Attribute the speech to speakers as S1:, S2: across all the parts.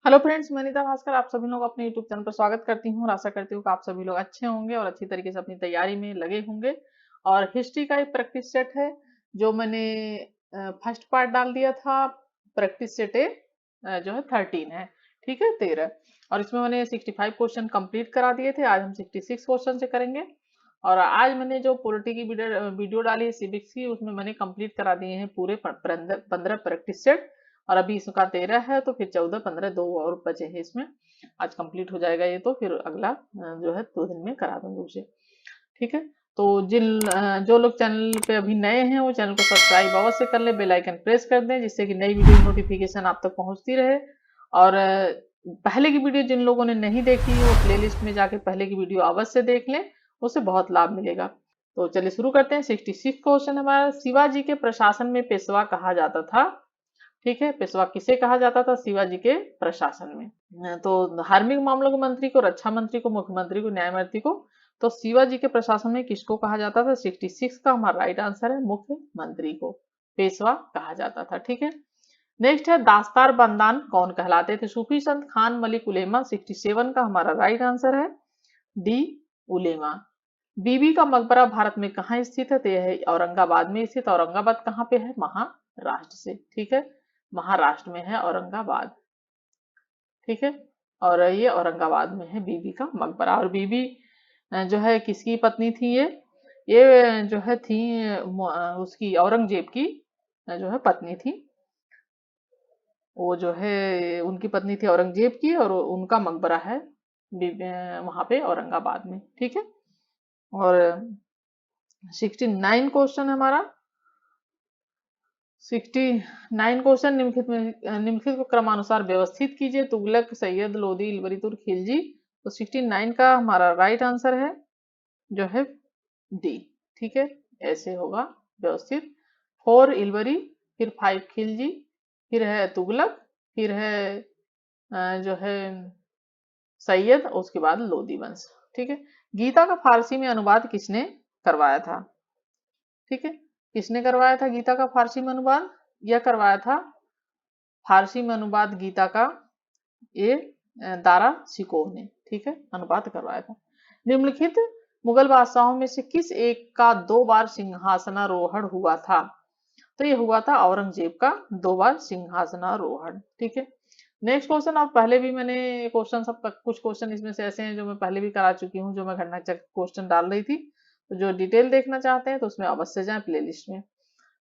S1: Hello friends, मैं नीता भास्कर आप सभी लोग अपने यूट्यूब चैनल पर स्वागत करती हूँ और आशा करती हूँ कि आप सभी लोग अच्छे होंगे और अच्छी तरीके से अपनी तैयारी में लगे होंगे। और हिस्ट्री का एक प्रैक्टिस सेट है जो मैंने फर्स्ट पार्ट डाल दिया था। प्रैक्टिस सेट जो है 13 है, ठीक है 13। और इसमें मैंने 65 क्वेश्चन कंप्लीट करा दिए थे। आज हम 66 क्वेश्चन से करेंगे। और आज मैंने जो पॉलिटी की वीडियो डाली है सिविक्स की, उसमें मैंने कंप्लीट करा दिए हैं पूरे 15 प्रैक्टिस सेट। और अभी इसका 13 है तो फिर 14 15 दो और बचे हैं इसमें। आज कंप्लीट हो जाएगा ये, तो फिर अगला जो है 2 दिन में करा दूंगी उसे, ठीक है। तो जो लोग चैनल पे अभी नए हैं वो चैनल को सब्सक्राइब अवश्य कर ले, बेल आइकन प्रेस कर दें जिससे कि नई वीडियो नोटिफिकेशन आप तक पहुंचती रहे। और पहले की वीडियो जिन लोगों ने नहीं देखी वो प्लेलिस्ट में जाके पहले की वीडियो अवश्य देख लें, उससे बहुत लाभ मिलेगा। तो चलिए शुरू करते हैं। 66 क्वेश्चन हमारा, शिवाजी के प्रशासन में पेशवा कहा जाता था, ठीक है। पेशवा किसे कहा जाता था? शिवाजी के प्रशासन में। तो धार्मिक मामलों के मंत्री को, रक्षा मंत्री को, मुख्यमंत्री को, न्यायमूर्ति को। तो शिवाजी के प्रशासन में किसको कहा जाता था? 66 का हमारा राइट आंसर है मुख्यमंत्री को पेशवा कहा जाता था, ठीक है। नेक्स्ट है दास्तार बंदान कौन कहलाते थे? सूफी संत खान मलिक उलेमा। 67 का हमारा राइट आंसर है डी उलेमा। बीबी का मकबरा भारत में कहाँ स्थित है? तो यह है औरंगाबाद में स्थित। औरंगाबाद कहाँ पे है? महाराष्ट्र से, ठीक है। महाराष्ट्र में है औरंगाबाद, ठीक है। और ये औरंगाबाद में है बीबी का मकबरा। और बीबी जो है किसकी पत्नी थी? ये जो है थी उसकी औरंगजेब की जो है पत्नी थी। वो जो है उनकी पत्नी थी औरंगजेब की, और उनका मकबरा है वहां पे औरंगाबाद में, ठीक है। और 69 क्वेश्चन हमारा। 69 क्वेश्चन निम्नलिखित को क्रमानुसार व्यवस्थित कीजिए। तुगलक, सैयद, लोदी, इलवरी, तुर्क, खिलजी। तो 69 का हमारा राइट आंसर है जो है डी, ठीक है। ऐसे होगा व्यवस्थित। 4 इलवरी, फिर 5 खिलजी, फिर है तुगलक, फिर है जो है सैयद, उसके बाद लोदी वंश, ठीक है। गीता का फारसी में अनुवाद किसने करवाया था? ठीक है, किसने करवाया था गीता का फारसी में अनुवाद? यह करवाया था फारसी में अनुवाद गीता का ये दारा शिकोह ने, ठीक है, अनुवाद करवाया था। निम्नलिखित मुगल बादशाहों में से किस एक का 2 बार सिंहासनारोहण हुआ था? तो ये हुआ था औरंगजेब का 2 बार सिंहासनारोहण, ठीक है। नेक्स्ट क्वेश्चन, अब पहले भी मैंने क्वेश्चन सब कुछ क्वेश्चन इसमें से ऐसे हैं जो मैं पहले भी करा चुकी हूँ, जो मैं घटना चक्र क्वेश्चन डाल रही थी। तो जो डिटेल देखना चाहते हैं तो उसमें अवश्य जाएं प्लेलिस्ट में,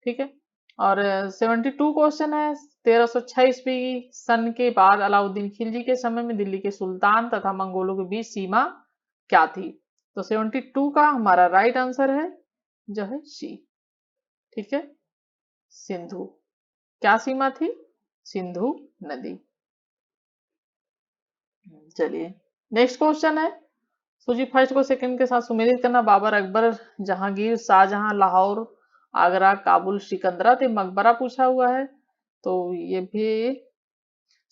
S1: ठीक है। और 72 क्वेश्चन है। 1306 ईस्वी सन के बाद अलाउद्दीन खिलजी के समय में दिल्ली के सुल्तान तथा मंगोलों के बीच सीमा क्या थी? तो 72 का हमारा राइट आंसर है जो है सी, ठीक है, सिंधु। क्या सीमा थी? सिंधु नदी। चलिए नेक्स्ट क्वेश्चन है। सूची फर्स्ट को सेकंड के साथ सुमेलित करना। बाबर, अकबर, जहांगीर, शाहजहां, लाहौर, आगरा, काबुल, सिकंदरा। तो मकबरा पूछा हुआ है, तो ये भी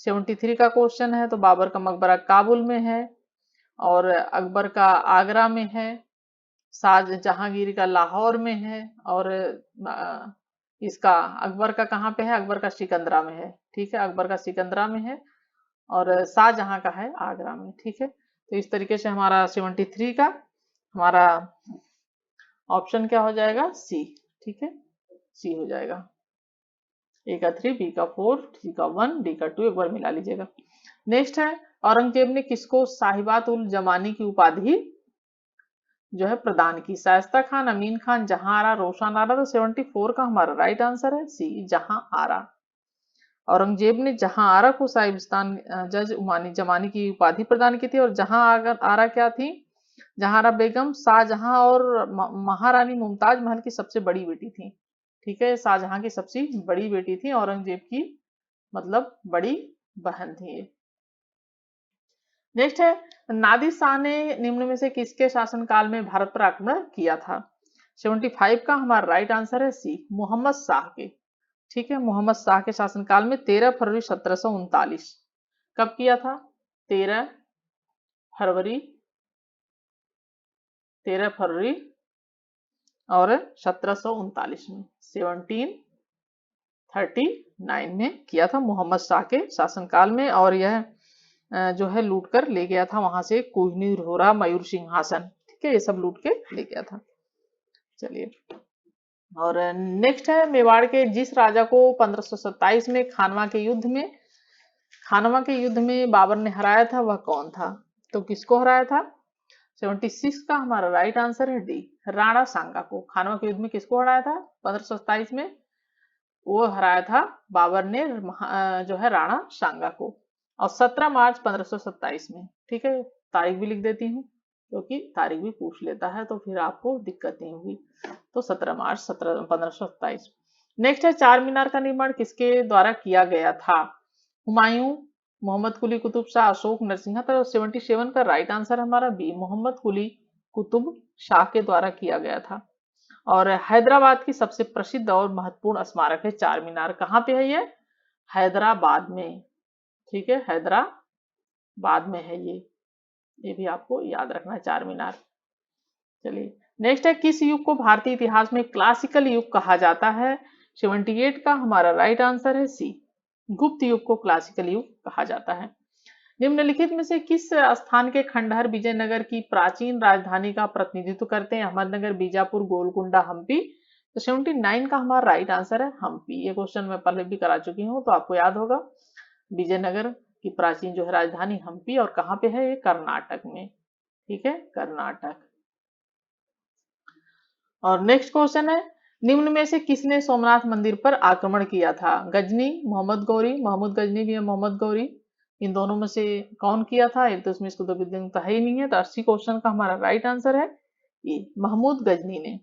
S1: 73 का क्वेश्चन है। तो बाबर का मकबरा काबुल में है, और अकबर का आगरा में है, जहांगीर का लाहौर में है, और इसका अकबर का कहाँ पे है? अकबर का सिकंदरा में है, ठीक है। अकबर का सिकंदरा में है, और शाहजहां का है आगरा में, ठीक है। तो इस तरीके से हमारा 73 का हमारा ऑप्शन क्या हो जाएगा? सी, ठीक है, सी हो जाएगा। ए का 3, बी का 4, सी का 1, डी का 2 एक बार मिला लीजिएगा। नेक्स्ट है, औरंगजेब ने किसको साहिबात उल जमानी की उपाधि जो है प्रदान की? शाइस्ता खान, अमीन खान, जहां आरा, रोशन आरा। तो 74 का हमारा राइट आंसर है सी, जहां आरा। औरंगजेब ने जहां आरा को साहिबिस्तान जज उमानी जमानी की उपाधि प्रदान की थी। और जहां आरा क्या थी? जहां आरा बेगम शाहजहां और महारानी मुमताज महल की सबसे बड़ी बेटी थी, ठीक है। शाहजहां की सबसे बड़ी बेटी थी, औरंगजेब की मतलब बड़ी बहन थी ये। नेक्स्ट है, नादिर शाह ने निम्न में से किसके शासनकाल में भारत पर आक्रमण किया था? 75 का हमारा राइट आंसर है सी, मोहम्मद शाह के, ठीक है। मोहम्मद शाह के शासनकाल में 13 फरवरी 1739। कब किया था? 13 फरवरी 13 फरवरी और 1739 में, 1739 में किया था मोहम्मद शाह के शासनकाल में। और यह जो है लूट कर ले गया था वहां से कोहिनूर होरा मयूर सिंहासन, ठीक है, ये सब लूट के ले गया था। चलिए, और नेक्स्ट है मेवाड़ के जिस राजा को 1527 में खानवा के युद्ध में बाबर ने हराया था वह कौन था? तो किसको हराया था? 76 का हमारा राइट आंसर है डी, राणा सांगा को। खानवा के युद्ध में किसको हराया था 1527 में? वो हराया था बाबर ने जो है राणा सांगा को, और 17 मार्च 1527 में, ठीक है। तारीख भी लिख देती हूँ क्योंकि तारीख भी पूछ लेता है तो फिर आपको दिक्कत नहीं होगी। तो 17 मार्च 1527। नेक्स्ट है चार मीनार का निर्माण किसके द्वारा किया गया था? हुमायूं, मोहम्मद कुली कुतुब शाह, अशोक, नरसिंहा। तो 77 का राइट आंसर हमारा बी, मोहम्मद कुली कुतुब शाह के द्वारा किया गया था। और हैदराबाद की सबसे प्रसिद्ध और महत्वपूर्ण स्मारक है चार मीनार, कहाँ पे है ये? हैदराबाद में, ठीक है, हैदराबाद में है ये भी आपको याद रखना है चार मीनार। चलिए, नेक्स्ट है किस युग को भारतीय इतिहास में क्लासिकल युग कहा जाता है? 78 का हमारा राइट आंसर है सी, गुप्त युग को क्लासिकल युग कहा जाता है। निम्नलिखित में से किस स्थान के खंडहर विजयनगर की प्राचीन राजधानी का प्रतिनिधित्व करते हैं? अहमदनगर, बीजापुर, गोलकुंडा, हम्पी। तो 79 का हमारा राइट आंसर है हम्पी। ये क्वेश्चन मैं पहले भी करा चुकी हूँ तो आपको याद होगा। विजयनगर की प्राचीन जो है राजधानी हम्पी, और कहाँ पे है? ये कर्नाटक में, ठीक है, कर्नाटक। और नेक्स्ट क्वेश्चन है निम्न में से किसने सोमनाथ मंदिर पर आक्रमण किया था? गजनी, मोहम्मद गौरी, महमूद गजनी भी है, मोहम्मद गौरी, इन दोनों में से कौन किया था? एक तो इसमें इसको तो विद्यांत है ही नहीं है, तो 80 क्वेश्चन का हमारा राइट आंसर है ये, महमूद गजनी ने,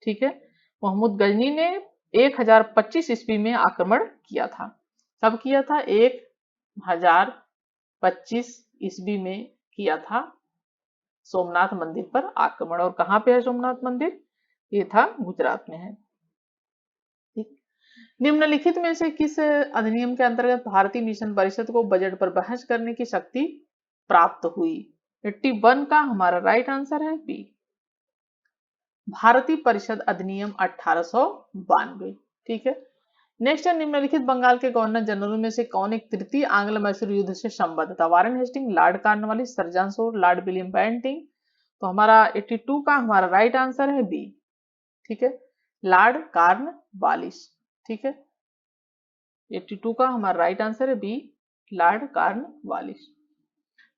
S1: ठीक है। महमूद गजनी ने 1025 ईस्वी में आक्रमण किया था। कब किया था? 1025 ईस्वी में किया था सोमनाथ मंदिर पर आक्रमण। और कहाँ पे है सोमनाथ मंदिर? ये था गुजरात में है, ठीक। निम्नलिखित में से किस अधिनियम के अंतर्गत भारतीय मिशन परिषद को बजट पर बहस करने की शक्ति प्राप्त हुई? 81 का हमारा राइट आंसर है बी, भारतीय परिषद अधिनियम 1892, ठीक है। नेक्स्ट है निम्नलिखित बंगाल के गवर्नर जनरल में से कौन एक तृतीय आंग्ल मैसूर युद्ध से संबद्ध था? Warren Hasting, Lord Cornwallis, sir John Shore, Lord William Bentinck. तो हमारा 82 का हमारा राइट आंसर है बी, ठीक है, लॉर्ड कॉर्नवालिस, ठीक है। 82 का हमारा राइट आंसर है बी, लॉर्ड कॉर्नवालिस।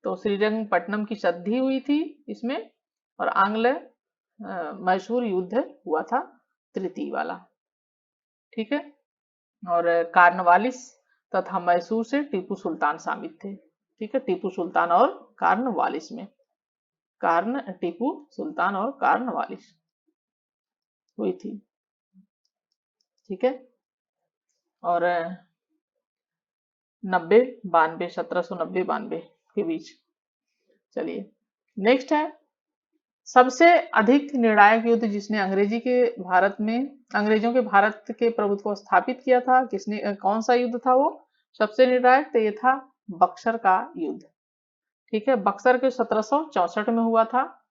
S1: तो श्रीरंगपट्टनम की संधि हुई थी इसमें, और आंग्ल मैसूर युद्ध हुआ था तृतीय वाला, ठीक है। और कॉर्नवालिस तथा मैसूर से टीपू सुल्तान शामिल थे, ठीक है, टीपू सुल्तान और कॉर्नवालिस में, टीपू सुल्तान और कॉर्नवालिस हुई थी, ठीक है। और 90 92 1790 92 के बीच। चलिए, नेक्स्ट है सबसे अधिक निर्णायक युद्ध जिसने अंग्रेजों के भारत के प्रभुत्व को स्थापित किया था, किसने, कौन सा युद्ध था वो सबसे निर्णायक? तो ये था बक्सर का युद्ध, ठीक है। बक्सर के 1764 में हुआ था।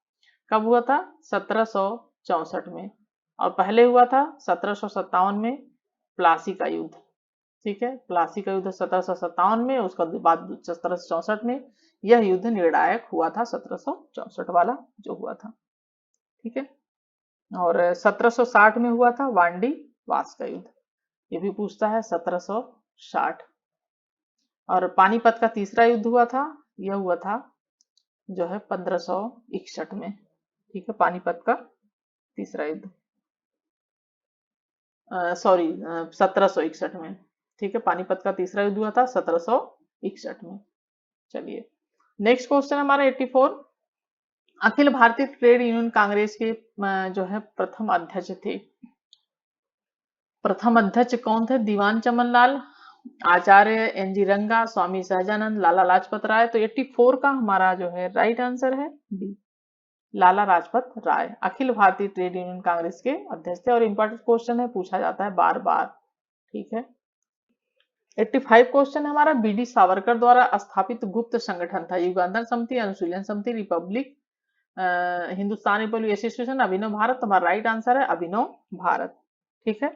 S1: कब हुआ था? 1764 में। और पहले हुआ था 1757 में प्लासी का युद्ध, ठीक है, प्लासी का युद्ध 1757 में, उसका बाद 1764 में यह युद्ध निर्णायक हुआ था, 1764 वाला जो हुआ था, ठीक है। और 1760 में हुआ था वांडी वास का युद्ध, ये भी पूछता है 1760। और पानीपत का तीसरा युद्ध हुआ था, यह हुआ था जो है 1561 में, ठीक है, पानीपत का तीसरा युद्ध, सॉरी 1761 में, ठीक है, पानीपत का तीसरा युद्ध हुआ था 1761 में। चलिए, नेक्स्ट क्वेश्चन हमारा 84। अखिल भारतीय ट्रेड यूनियन कांग्रेस के जो है प्रथम अध्यक्ष थे, प्रथम अध्यक्ष कौन थे? दीवान चमनलाल, आचार्य एनजी रंगा, स्वामी सहजानंद, लाला लाजपत राय। तो 84 का हमारा जो है राइट आंसर है D, Lala Lajpat Rai Akhil Bharatiya trade union Congress के अध्यक्ष थे। और इंपॉर्टेंट क्वेश्चन है, पूछा जाता है बार बार, ठीक है। 85 क्वेश्चन है हमारा, बीडी सावरकर द्वारा स्थापित गुप्त संगठन था युगांधर समिति, अनुशीलन समिति, रिपब्लिक, हिंदुस्तान रिपब्लिक एसोसिएशन, अभिनव भारत। हमारा राइट आंसर है अभिनव भारत, ठीक है।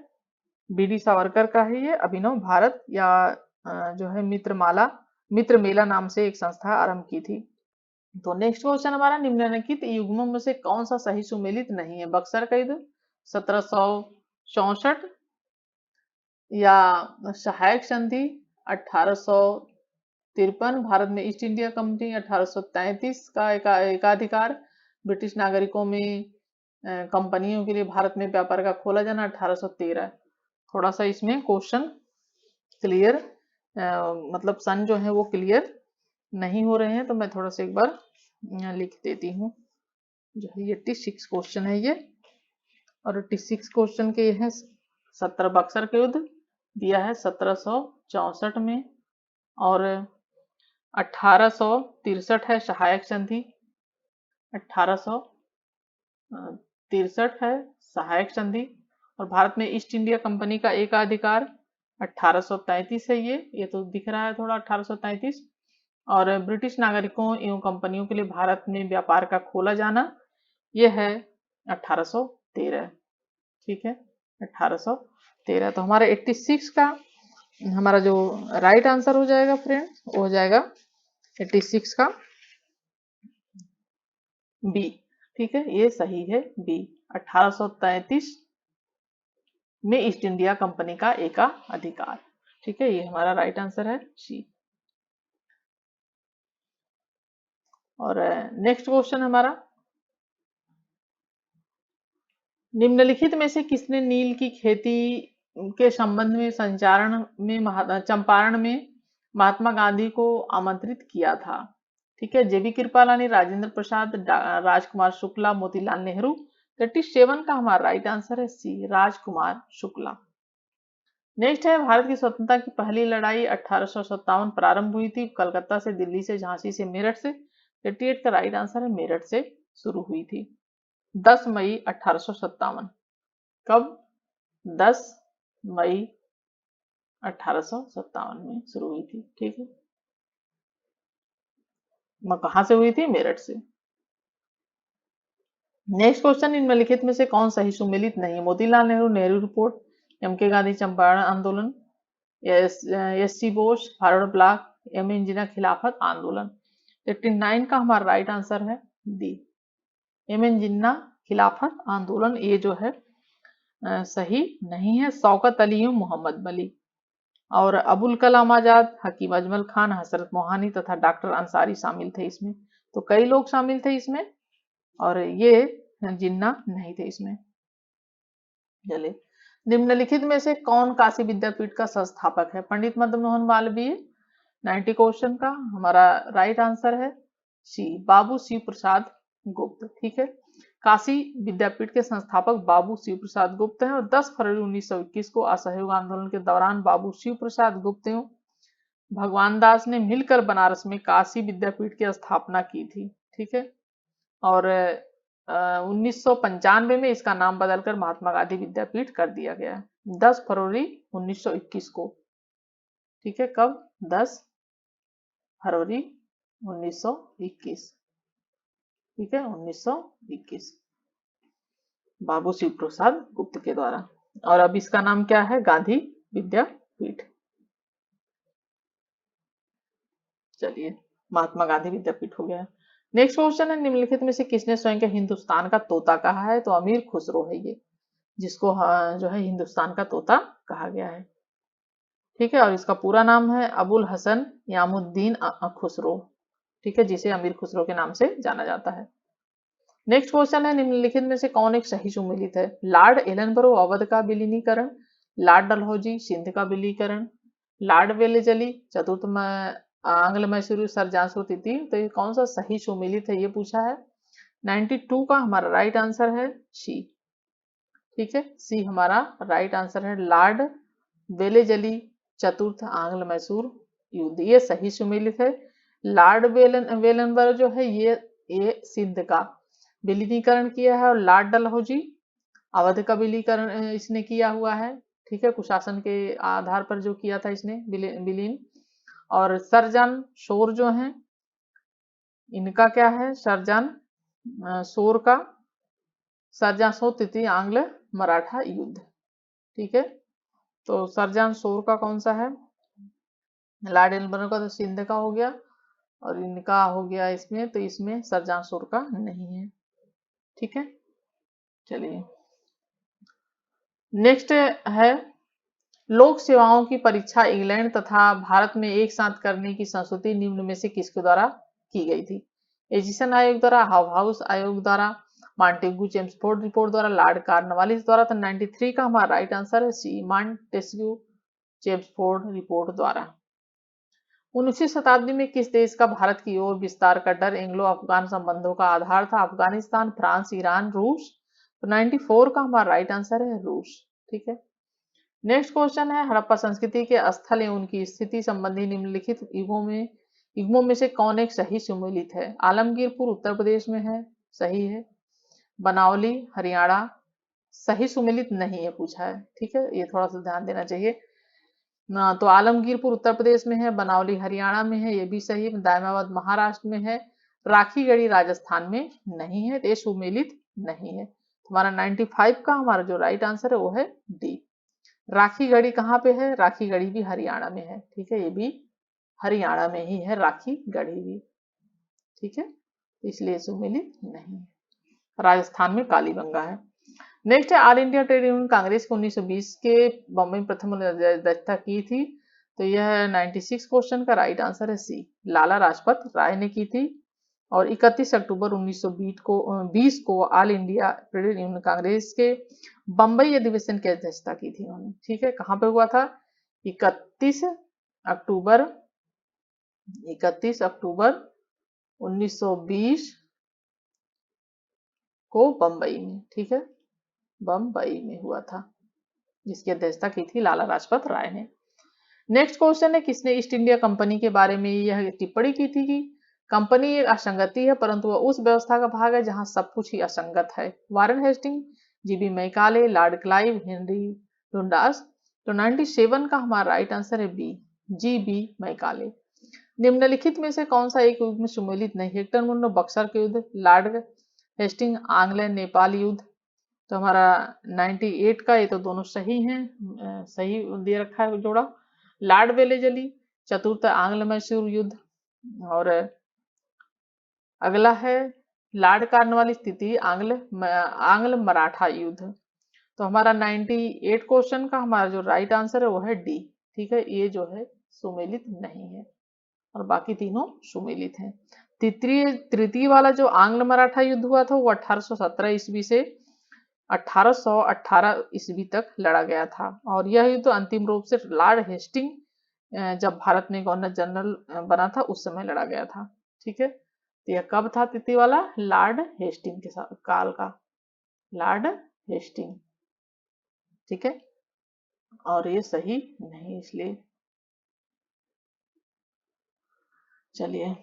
S1: बीडी सावरकर का है ये अभिनव भारत, या जो है मित्रमाला मित्र मेला नाम से एक संस्था आरंभ की थी। तो नेक्स्ट क्वेश्चन हमारा, निम्नलिखित युग्मों में से कौन सा सही सुमेलित नहीं है? बक्सर का युद्ध 1764 या सहायक संधि 1853, भारत में ईस्ट इंडिया कंपनी 1833 का एकाधिकार, ब्रिटिश नागरिकों में कंपनियों के लिए भारत में व्यापार का खोला जाना 1813। थोड़ा सा इसमें क्वेश्चन क्लियर मतलब सन जो है वो क्लियर नहीं हो रहे हैं, तो मैं थोड़ा सा एक बार लिख देती हूँ। जो है 86 क्वेश्चन है ये, और 86 क्वेश्चन के ये है 17 बक्सर के युद्ध दिया है 1764 में, और 1863 है सहायक संधि, 1863 है सहायक संधि, और भारत में ईस्ट इंडिया कंपनी का एकाधिकार 1833 है। ये तो दिख रहा है थोड़ा 1833, और ब्रिटिश नागरिकों एवं कंपनियों के लिए भारत में व्यापार का खोला जाना ये है 1813। ठीक है, 1813। तो हमारा 86 का हमारा जो राइट आंसर हो जाएगा फ्रेंड्स, वो हो जाएगा 86 का बी। ठीक है, ये सही है बी। 1833 में ईस्ट इंडिया कंपनी का एकाधिकार। ठीक है, ये हमारा राइट आंसर है सी। और नेक्स्ट क्वेश्चन हमारा, निम्नलिखित में से किसने नील की खेती के संबंध में संचारण में चंपारण में महात्मा गांधी को आमंत्रित किया था? ठीक है, जेबी कृपलानी, राजेंद्र प्रसाद, राजकुमार शुक्ला, मोतीलाल नेहरू। 37 का हमारा राइट आंसर है सी, राजकुमार शुक्ला। नेक्स्ट है, भारत की स्वतंत्रता की पहली लड़ाई 1857 प्रारंभ हुई थी कलकत्ता से, दिल्ली से, झांसी से, मेरठ से। 38 का राइट आंसर है मेरठ से शुरू हुई थी 10 मई 1857। कब? 10 मई 1857 में शुरू हुई थी। ठीक है, कहां से हुई थी? मेरठ से। नेक्स्ट क्वेश्चन, निम्नलिखित में से कौन सही सुमेलित नहीं है? Motilal Nehru Nehru report, M K Gandhi Champaran आंदोलन, S C Bose forward bloc, M N Jinnah Khilafat आंदोलन। 89 का हमारा राइट आंसर है D, M N Jinnah Khilafat आंदोलन। ये जो है सही नहीं है, शौकत अली मोहम्मद अली, और अबुल कलाम आजाद, हकीम अजमल खान, हजरत मोहानी तथा डॉक्टर अंसारी शामिल थे इसमें। तो कई लोग शामिल थे इसमें, और ये जिन्ना नहीं थे इसमें। चलिए, निम्नलिखित में से कौन काशी विद्यापीठ का संस्थापक है? पंडित मदन मोहन मालवीय। 90 क्वेश्चन का हमारा राइट आंसर है सी, बाबू शिव प्रसाद गुप्त। ठीक है, काशी विद्यापीठ के संस्थापक बाबू शिव प्रसाद गुप्त हैं, और 10 फरवरी 1921 को असहयोग आंदोलन के दौरान बाबू शिव प्रसाद गुप्त भगवान दास ने मिलकर बनारस में काशी विद्यापीठ की स्थापना की थी। ठीक है, और 1995 में इसका नाम बदलकर महात्मा गांधी विद्यापीठ कर दिया गया, 10 फरवरी 1921 को। ठीक है, कब? 10 फरवरी 1921। ठीक है, 1921 बाबू शिव प्रसाद गुप्त के द्वारा, और अब इसका नाम क्या है? गांधी विद्यापीठ। चलिए, महात्मा गांधी विद्यापीठ हो गया। नेक्स्ट क्वेश्चन है, निम्नलिखित में से किसने स्वयं के हिंदुस्तान का तोता कहा है? तो अमीर खुसरो है ये, जिसको जो है हिंदुस्तान का तोता कहा गया है। ठीक है, और इसका पूरा नाम है अबुल हसन यामुद्दीन खुसरो। ठीक है, जिसे अमीर खुसरो के नाम से जाना जाता है। नेक्स्ट क्वेश्चन है, निम्नलिखित में से कौन एक सही सुमेलित है? लॉर्ड एलनबरो अवध का विलीनीकरण, लॉर्ड डलहौजी सिंध का विलीनीकरण, लॉर्ड वेलेजली चतुर्थ आंग्ल मैसूरी सरजांसो तिथि। तो ये कौन सा सही सुमेलित है, ये पूछा है। 92 का हमारा राइट आंसर है सी। ठीक है, सी हमारा राइट आंसर है, लॉर्ड वेलेजली चतुर्थ आंग्ल मैसूर युद्ध, ये सही सुमेलित है। लॉर्ड वेलनबर जो है ये सिंध का विलीनीकरण किया है, और लॉर्ड डलहौजी अवध का विलीनीकरण इसने किया हुआ है। ठीक है, कुशासन के आधार पर जो किया था इसने विलीन। और सरजन शोर जो है, इनका क्या है? सरजन शोर का सरजासो तिथि आंग्ल मराठा युद्ध। ठीक है, तो सरजान शोर का कौन सा है? लॉर्ड एल्बनर का तो सिंध का हो गया, और इनका हो गया इसमें, तो इसमें सरजांसुर का नहीं है। ठीक है, चलिए नेक्स्ट है, लोक सेवाओं की परीक्षा इंग्लैंड तथा भारत में एक साथ करने की संस्तुति निम्न में से किसके द्वारा की गई थी? एजिसन आयोग द्वारा, हाउस आयोग द्वारा, मॉन्टेग्यू चेम्सफोर्ड रिपोर्ट द्वारा, लॉर्ड कॉर्नवालिस द्वारा। तो 93 का हमारा राइट आंसर है सी, मॉन्टेग्यू चेम्सफोर्ड रिपोर्ट द्वारा। 19वीं शताब्दी में किस देश का भारत की ओर विस्तार का डर एंग्लो अफगान संबंधों का आधार था? अफगानिस्तान, फ्रांस, ईरान, रूस। तो 94 का हमारा राइट आंसर है रूस। ठीक है, नेक्स्ट क्वेश्चन है, हड़प्पा संस्कृति के स्थल एवं उनकी स्थिति संबंधी निम्नलिखित युगों में से कौन एक सही सुमेलित है? आलमगीरपुर उत्तर प्रदेश में है, सही है। बनावली हरियाणा, सही सुमेलित नहीं है पूछा है। ठीक है, ये थोड़ा सा ध्यान देना चाहिए ना। तो आलमगीरपुर उत्तर प्रदेश में है, बनावली हरियाणा में है, ये भी सही है। दायमाबाद महाराष्ट्र में है, राखीगढ़ी राजस्थान में नहीं है, तो ये सुमेलित नहीं है। हमारा 95 का हमारा जो राइट आंसर है वो है डी। राखी गढ़ी कहाँ पे है? राखी गढ़ी भी हरियाणा में है। ठीक है, ये भी हरियाणा में ही है राखी गढ़ी भी। ठीक है, इसलिए सुमेलित नहीं है। राजस्थान में कालीबंगा है। नेक्स्ट है, all India trade union Congress को 1920 के बॉम्बे में प्रथम अध्यक्षता की थी। तो यह 96 क्वेश्चन का राइट आंसर है सी, लाला लाजपत राय ने की थी। और 31 अक्टूबर 1920 को all India trade union Congress के बंबई अधिवेशन की अध्यक्षता की थी उन्होंने। ठीक है, कहाँ पे हुआ था? 31 अक्टूबर 31 अक्टूबर 1920 को बंबई में। ठीक है, बंबई में हुआ था, जिसकी अध्यक्षता की थी लाला लाजपत राय ने। नेक्स्ट क्वेश्चन है, किसने ईस्ट इंडिया कंपनी के बारे में यह टिप्पणी की थी कि कंपनी एक असंगति है, परंतु वह उस व्यवस्था का भाग है जहां सब कुछ ही असंगत है? Warren Hasting, GB Macaulay, Lord Clive, Henry Dundas. तो 97 का हमारा राइट आंसर है बी, जीबी मैकाले। निम्नलिखित में से कौन सा एक युद्ध में सुमेलित नहीं? हेक्टर मुंडो बक्सर के युद्ध, लॉर्ड हेस्टिंग आंग्ल नेपाल युद्ध। तो हमारा 98 का, ये तो दोनों सही हैं, सही दे रखा है जोड़ा। लॉर्ड वेलेजली, चतुर्थ आंग्ल मैसूर युद्ध। और अगला है लॉर्ड कॉर्नवालिस, स्थिति आंग्ल मराठा युद्ध। तो हमारा 98 क्वेश्चन का हमारा जो राइट आंसर है वो है डी। ठीक है, ये जो है सुमेलित नहीं है, और बाकी तीनों सुमेलित हैं। तृतीय वाला जो आंग्ल मराठा युद्ध हुआ था वो 1817 ईस्वी से 1818 ईस्वी तक लड़ा गया था, और यह युद्ध अंतिम रूप से लॉर्ड हेस्टिंग जब भारत में गवर्नर जनरल बना था उस समय लड़ा गया था। ठीक है, तो यह कब था तृतीय वाला? लॉर्ड हेस्टिंग के साथ काल का, लॉर्ड हेस्टिंग। ठीक है, और ये सही नहीं इसलिए। चलिए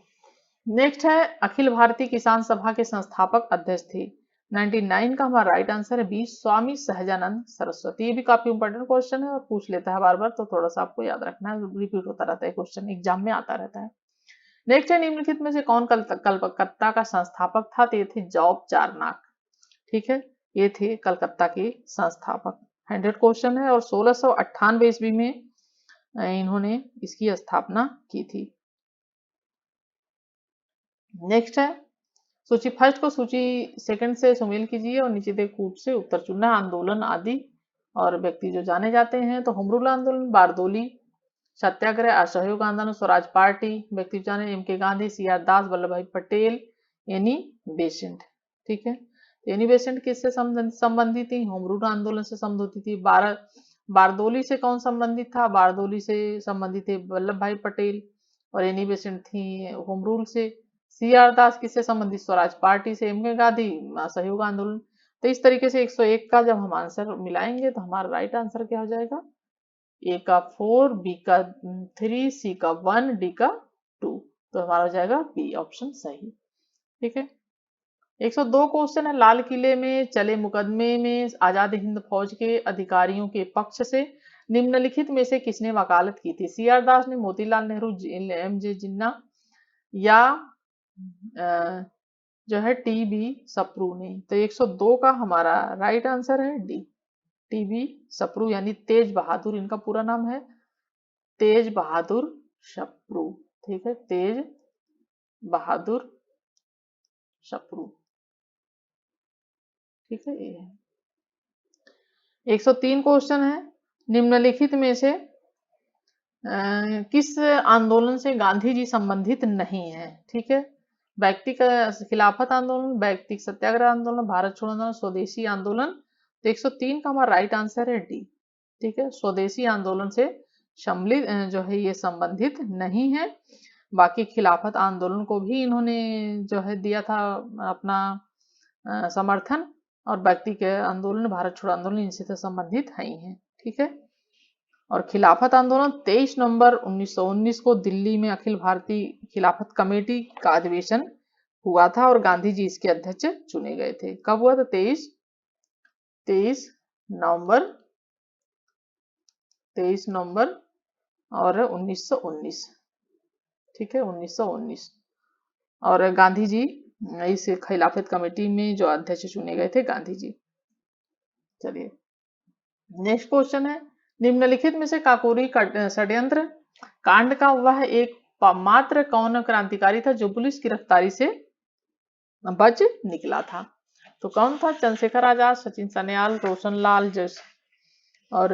S1: नेक्स्ट है, अखिल भारतीय किसान सभा के संस्थापक अध्यक्ष थे? 99 का हमारा राइट आंसर है बी, स्वामी सहजानंद सरस्वती। ये भी काफी इंपॉर्टेंट क्वेश्चन है और पूछ लेता है बार बार, तो थोड़ा सा आपको याद रखना है, रिपीट होता रहता है क्वेश्चन, एग्जाम में आता रहता है। नेक्स्ट है, निम्नलिखित में से कौन कलकत्ता का संस्थापक था? तो ये थे जॉब चारनाक। ठीक है, ये थे कलकत्ता के संस्थापक। 100 क्वेश्चन है, और 1698 ईस्वी में इन्होंने इसकी स्थापना की थी। नेक्स्ट है, सूची फर्स्ट को सूची सेकंड से सुमेल कीजिए और नीचे दे कूट से उत्तर चुनना। आंदोलन आदि और व्यक्ति जो जाने जाते हैं, तो होम रूल आंदोलन, बारदोली सत्याग्रह, असहयोग आंदोलन, स्वराज पार्टी। व्यक्ति जाने, M K Gandhi, C R दास, वल्लभ भाई पटेल, एनी बेसेंट। ठीक है, एनी बेसेंट किससे संबंधित थी? होम रूल आंदोलन से संबंधित थी। बारदोली से कौन संबंधित था? बारदोली से संबंधित थे वल्लभ भाई पटेल, और एनी बेसेंट थी होम रूल से। सी आर दास किससे संबंधित? स्वराज पार्टी से। एम के गांधी असहयोग आंदोलन। तो इस तरीके से 101 का जब हम आंसर मिलाएंगे तो हमारा राइट आंसर क्या हो जाएगा? ए का 4, बी का 3, सी का 1, डी का 2। तो हमारा हो जाएगा बी ऑप्शन सही। ठीक है, 102 क्वेश्चन है, लाल किले में चले मुकदमे में आजाद हिंद फौज के अधिकारियों के पक्ष से निम्नलिखित में से किसने वकालत की थी? सी आर दास ने, मोतीलाल नेहरू, एम जे जिन्ना, या जो है टी बी सप्रू ने। तो 102 का हमारा राइट आंसर है डी, टी बी सप्रू, यानी तेज बहादुर इनका पूरा नाम है, तेज बहादुर शप्रू, ठीक है, तेज बहादुर शप्रू, ठीक है, ये है। 103 क्वेश्चन है, निम्नलिखित में से किस आंदोलन से गांधी जी संबंधित नहीं है, ठीक है, व्यक्तिगत खिलाफत आंदोलन, व्यक्तिगत सत्याग्रह आंदोलन, भारत छोड़ो आंदोलन, स्वदेशी आंदोलन। तो 103 का हमारा राइट आंसर है डी, ठीक है, स्वदेशी आंदोलन से सम्मिलित जो है ये संबंधित नहीं है। बाकी खिलाफत आंदोलन को भी इन्होंने जो है दिया था अपना समर्थन, और व्यक्ति के आंदोलन, भारत छोड़ो आंदोलन इनसे तो संबंधित है ही है, ठीक है। और खिलाफत आंदोलन 23 नवंबर 1919 को दिल्ली में अखिल भारतीय खिलाफत कमेटी का अधिवेशन हुआ था और गांधी जी इसके अध्यक्ष चुने गए थे। कब हुआ था? 23 नवंबर 23 नवंबर और 1919, ठीक है, 1919। और गांधी जी इस खिलाफत कमेटी में जो अध्यक्ष चुने गए थे गांधी जी। चलिए नेक्स्ट क्वेश्चन है, निम्नलिखित में से काकोरी षड्यंत्र कांड का वह एक मात्र कौन क्रांतिकारी था जो पुलिस की गिरफ्तारी से बच निकला था? तो कौन था? चंद्रशेखर आजाद, सचिन सान्याल, रोशनलाल और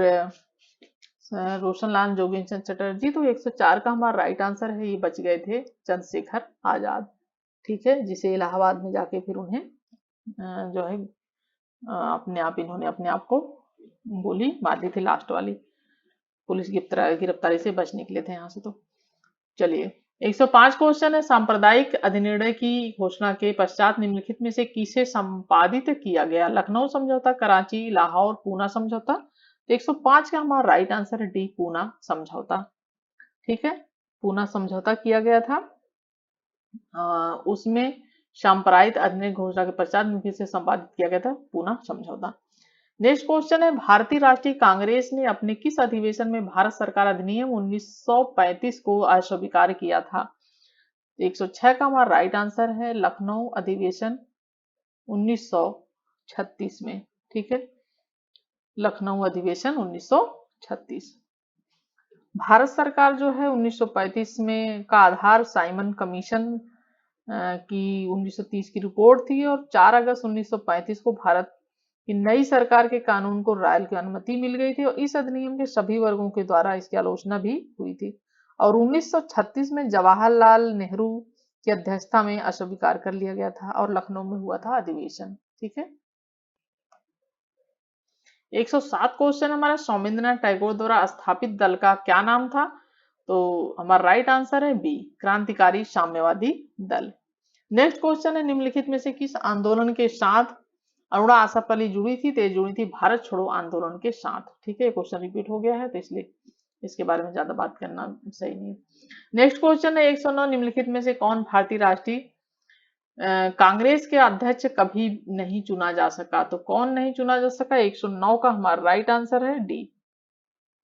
S1: रोशनलाल जोगेंद्र चंद्र चटर्जी। तो 104 का हमारा राइट आंसर है, ये बच गए थे चंद्रशेखर आजाद, ठीक है, जिसे इलाहाबाद में जाके फिर उन्हें जो है अपने आप इन्होंने अपने आप को गोली मार दी थी लास्ट वाली, पुलिस गिरफ्तारी से बच निकले थे यहाँ से। तो चलिए 105 क्वेश्चन है, सांप्रदायिक अधिनिर्णय की घोषणा के पश्चात निम्नलिखित में से किसे संपादित किया गया? लखनऊ समझौता, कराची, लाहौर, पूना समझौता। तो 105 का हमारा राइट आंसर है डी, पूना समझौता, ठीक है, पूना समझौता किया गया था। उसमें सांप्रदायिक अधिनिर्णय घोषणा के पश्चात निम्नलिखित से संपादित किया गया था पूना समझौता। नेक्स्ट क्वेश्चन है, भारतीय राष्ट्रीय कांग्रेस ने अपने किस अधिवेशन में भारत सरकार अधिनियम 1935 को अस्वीकार किया था? 106 का हमारा राइट आंसर है लखनऊ अधिवेशन 1936 में, ठीक है, लखनऊ अधिवेशन 1936। भारत सरकार जो है 1935 में का आधार साइमन कमीशन की 1930 की रिपोर्ट थी और 4 अगस्त 1935 को भारत कि नई सरकार के कानून को रायल की अनुमति मिल गई थी और इस अधिनियम के सभी वर्गों के द्वारा इसकी आलोचना भी हुई थी और 1936 में जवाहरलाल नेहरू की अध्यक्षता में अस्वीकार कर लिया गया था और लखनऊ में हुआ था अधिवेशन, ठीक है। 107 क्वेश्चन हमारा, स्वामीनाथन टैगोर द्वारा स्थापित दल का क्या नाम था? तो हमारा राइट आंसर है बी, क्रांतिकारी साम्यवादी दल। नेक्स्ट क्वेश्चन है, निम्नलिखित में से किस आंदोलन के साथ अरुणा आसापल्ली जुड़ी थी? तो जुड़ी थी भारत छोड़ो आंदोलन के साथ, ठीक है, क्वेश्चन रिपीट हो गया है तो इसलिए इसके बारे में ज्यादा बात करना सही नहीं है। नेक्स्ट क्वेश्चन है 109, निम्नलिखित में से कौन भारतीय राष्ट्रीय कांग्रेस के अध्यक्ष कभी नहीं चुना जा सका? तो कौन नहीं चुना जा सका? 109 का हमारा राइट आंसर है डी,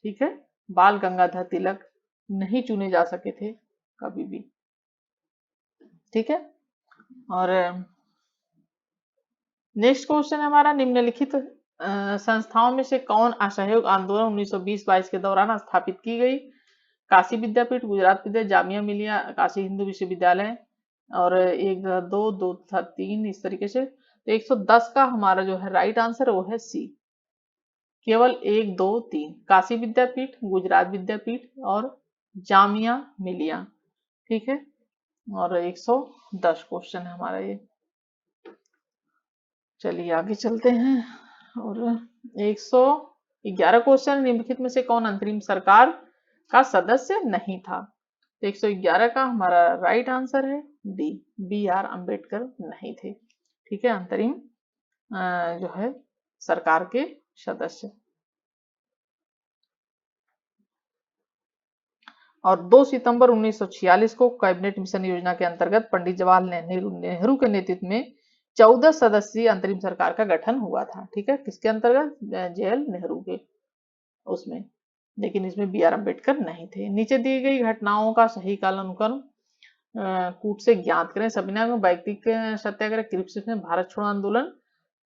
S1: ठीक है, बाल गंगाधर तिलक नहीं चुने जा सके थे कभी भी, ठीक है। और नेक्स्ट क्वेश्चन हमारा, निम्नलिखित संस्थाओं में से कौन असहयोग आंदोलन 1920-22 के दौरान स्थापित की गई? काशी विद्यापीठ, गुजरात विद्या, जामिया मिलिया, काशी हिंदू विश्वविद्यालय और 1 2 2 था 3 इस तरीके से। तो 110 का हमारा जो है राइट आंसर वो है सी, केवल 1 2 3, काशी विद्यापीठ, गुजरात विद्यापीठ और जामिया मिलिया, ठीक है। और 110 क्वेश्चन है हमारा ये। चलिए आगे चलते हैं और 111 क्वेश्चन, निम्नलिखित में से कौन अंतरिम सरकार का सदस्य नहीं था? तो 111 का हमारा राइट आंसर है डी, बी आर अम्बेडकर नहीं थे, ठीक है, अंतरिम जो है सरकार के सदस्य। और 2 सितंबर 1946 को कैबिनेट मिशन योजना के अंतर्गत पंडित जवाहरलाल नेहरू के नेतृत्व में 14 सदस्यीय अंतरिम सरकार का गठन हुआ था, ठीक है, किसके अंतर्गत? जेएल नेहरू के उसमें, लेकिन इसमें बी आर अम्बेडकर नहीं थे। नीचे दी गई घटनाओं का सही कालानुक्रम कूट से ज्ञात करें। सविनय में व्यक्तिक सत्याग्रह, क्रिप्स में भारत छोड़ो आंदोलन।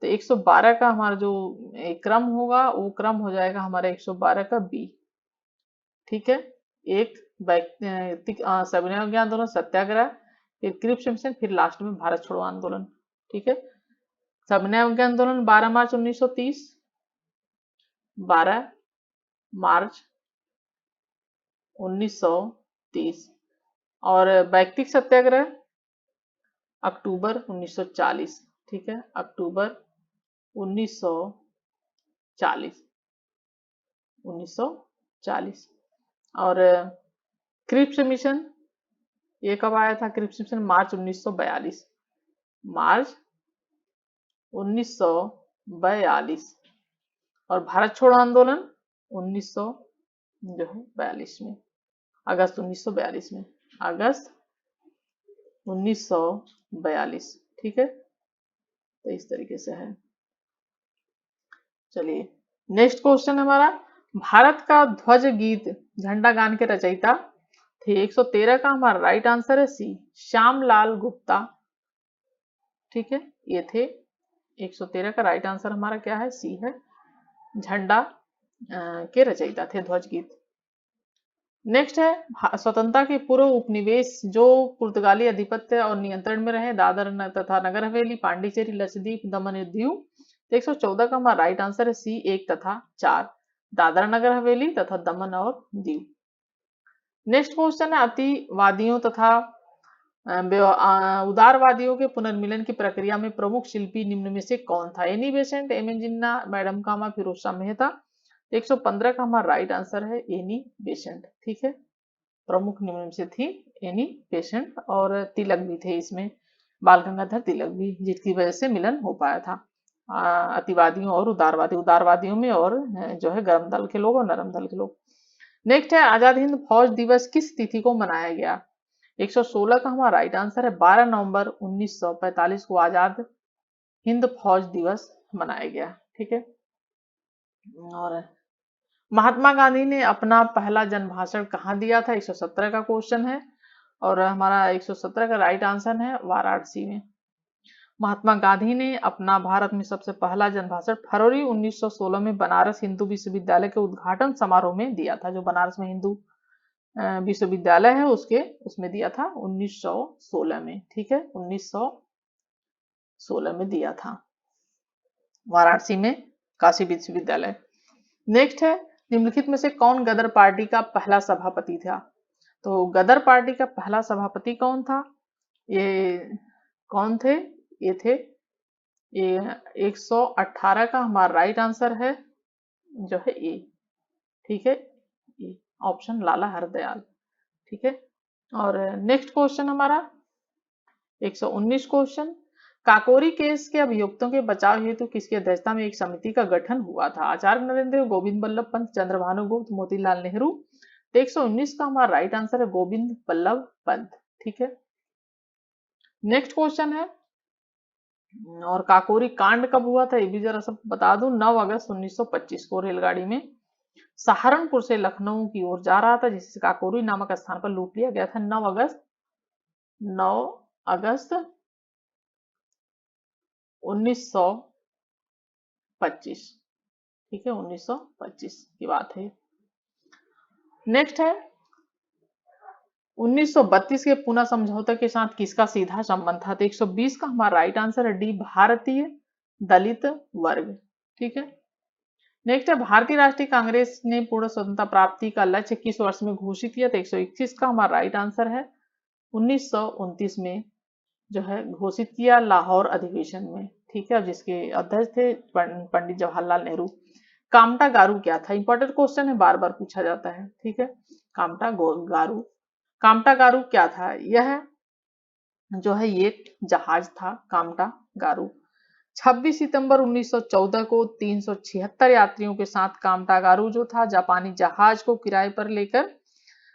S1: तो 112 का हमारा जो क्रम होगा वो क्रम हो जाएगा हमारा 112 का बी, ठीक है, 1 वैयक्तिक सविनय अवज्ञा आंदोलन, सत्याग्रह, फिर क्रिप्स मिशन, फिर लास्ट में भारत छोड़ो आंदोलन। ठीक है, सविनय अवज्ञा आंदोलन 12 मार्च 1930, 12 मार्च 1930, और वैयक्तिक सत्याग्रह अक्टूबर 1940। ठीक है, अक्टूबर 1940, 1940। और क्रिप्स मिशन ये कब आया था? क्रिप्स मिशन मार्च 1942, मार्च 1942। और भारत छोड़ो आंदोलन 1942 में, अगस्त 1942 में, अगस्त 1942। ठीक है, तो इस तरीके से है। चलिए नेक्स्ट क्वेश्चन हमारा, भारत का ध्वज गीत झंडा गान के रचयिता थे? 113 का हमारा राइट आंसर है सी, श्यामलाल गुप्ता। ठीक है, ये थे 113 का राइट आंसर हमारा क्या है? सी है, झंडा के रचयिता थे ध्वज गीत। नेक्स्ट है, स्वतंत्रता के पूर्व उपनिवेश जो पुर्तगाली आधिपत्य और नियंत्रण में रहे, दादर तथा नगर हवेली, पांडिचेरी, लक्षद्वीप, दमन और दीव। 114 का हमारा राइट आंसर है सी, 1 तथा 4, दादरा नगर हवेली तथा दमन और दीव। नेक्स्ट क्वेश्चन है, अतिवादियों तथा उदारवादियों के पुनर्मिलन की प्रक्रिया में प्रमुख शिल्पी निम्न में से कौन था? एनी बेसेंट, एम एन जिन्ना, मैडम कामा, फिरोज शाह मेहता। 115 का हमारा राइट आंसर है एनी बेसेंट। ठीक है, प्रमुख निम्न में से थी एनी बेसेंट, और तिलक भी थे इसमें, बाल गंगाधर तिलक भी, जिसकी वजह से मिलन हो पाया था अतिवादियों और उदारवादियों में, और जो है गर्म दल के लोग और नरम दल के लोग। नेक्स्ट है, आजाद हिंद फौज दिवस किस तिथि को मनाया गया? 116 का हमारा राइट आंसर है 12 नवंबर 1945 को आजाद हिंद फौज दिवस मनाया गया। ठीक है, और महात्मा गांधी ने अपना पहला जनभाषण कहाँ दिया था? 117 का क्वेश्चन है, और हमारा 117 का राइट आंसर है वाराणसी में। महात्मा गांधी ने अपना भारत में सबसे पहला जनभाषण फरवरी 1916 में बनारस हिंदू विश्वविद्यालय के उद्घाटन समारोह में दिया था। जो बनारस में हिंदू विश्वविद्यालय है उसमें दिया था 1916 में। ठीक है, 1916 में दिया था वाराणसी में, काशी विश्वविद्यालय। नेक्स्ट है, निम्नलिखित में से कौन गदर पार्टी का पहला सभापति था? तो गदर पार्टी का पहला सभापति कौन था? ये कौन थे? ये थे, ये 118 का हमारा राइट आंसर है जो है ए। ठीक है, ऑप्शन लाला हरदयाल। ठीक है, और नेक्स्ट क्वेश्चन हमारा 119 क्वेश्चन, काकोरी केस के अभियुक्तों के बचाव हेतु किसकी अध्यक्षता में एक समिति का गठन हुआ था? आचार्य नरेंद्र, गोविंद बल्लभ पंत, चंद्रभानु गुप्त, मोतीलाल नेहरू। 119 का हमारा राइट आंसर है गोविंद बल्लभ पंत। ठीक है, नेक्स्ट क्वेश्चन है, और काकोरी कांड कब हुआ था ये भी जरा सब बता दूं। 9 अगस्त 1925 को रेलगाड़ी में सहारनपुर से लखनऊ की ओर जा रहा था, जिससे काकोरी नामक स्थान पर लूट लिया गया था। 9 अगस्त 1925। ठीक है, 1925 की बात है। नेक्स्ट है, 1932 के पुनः समझौते के साथ किसका सीधा संबंध था? तो 120 का हमारा राइट आंसर है डी, भारतीय दलित वर्ग। ठीक है, नेक्स्ट है, भारतीय राष्ट्रीय कांग्रेस ने पूर्ण स्वतंत्रता प्राप्ति का लक्ष्य किस वर्ष में घोषित किया? तो 121 का हमारा राइट आंसर है 1929 में जो है घोषित किया, लाहौर अधिवेशन में। ठीक है, जिसके अध्यक्ष थे पंडित जवाहरलाल नेहरू। कामटा गारू क्या था? इंपॉर्टेंट क्वेश्चन है, बार बार पूछा जाता है। ठीक है, कामटा गारू क्या था? यह जो है ये जहाज था कामटा गारू। 26 सितंबर 1914 को 376 यात्रियों के साथ कामटा गारू जो था जापानी जहाज को किराए पर लेकर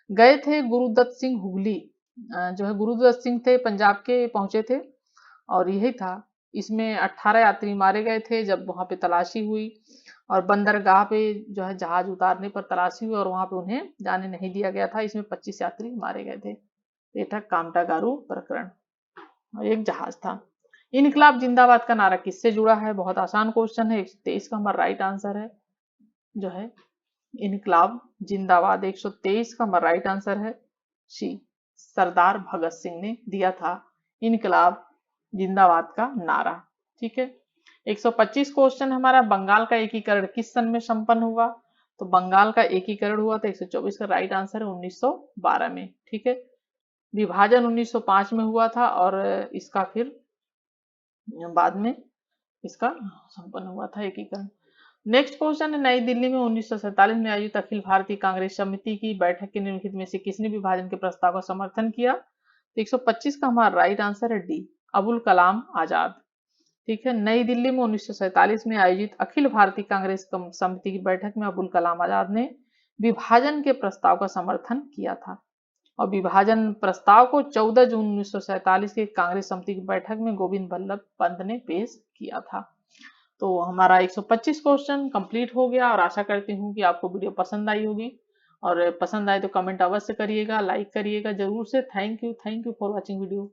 S1: गए थे। गुरुदत्त सिंह हुगली जो है गुरुदत्त सिंह थे, पंजाब के पहुंचे थे, और यही था। इसमें 18 यात्री मारे गए थे जब वहां पे तलाशी हुई, और बंदरगाह पे जो है जहाज उतारने पर तलाशी हुई और वहां पे उन्हें जाने नहीं दिया गया था। इसमें 25 यात्री मारे गए थे। ये था कामटा गारू प्रकरण, एक जहाज था। इनकलाब जिंदाबाद का नारा किससे जुड़ा है? बहुत आसान क्वेश्चन है। 123 का हमारा राइट आंसर है जो है इनकलाब जिंदाबाद 123 का हमारा राइट आंसर है सी, सरदार भगत सिंह ने दिया था इनकलाब जिंदाबाद का नारा। ठीक है। 125 क्वेश्चन हमारा, बंगाल का एकीकरण किस सन में संपन्न हुआ? तो बंगाल का एकीकरण हुआ था 124 का राइट आंसर है 1912 में। ठीक है। विभाजन 1905 में हुआ था और इसका फिर बाद में इसका संपन्न हुआ था एकीकरण। नेक्स्ट क्वेश्चन है, नई दिल्ली में 1947 में आयोजित अखिल भारतीय कांग्रेस समिति की बैठक के निम्नलिखित में से किसने विभाजन के प्रस्ताव का समर्थन किया? तो 125 का हमारा राइट आंसर है डी, अबुल कलाम आजाद। ठीक है। नई दिल्ली में 1947 में आयोजित अखिल भारतीय कांग्रेस समिति की बैठक में अबुल कलाम आजाद ने विभाजन के प्रस्ताव का समर्थन किया था और विभाजन प्रस्ताव को 14 जून 1947 की कांग्रेस समिति की बैठक में गोविंद बल्लभ पंत ने पेश किया था। तो हमारा 125 क्वेश्चन कंप्लीट हो गया और आशा करती हूँ कि आपको वीडियो पसंद आई होगी और पसंद आए तो कमेंट अवश्य करिएगा, लाइक करिएगा जरूर से। Thank you for watching video.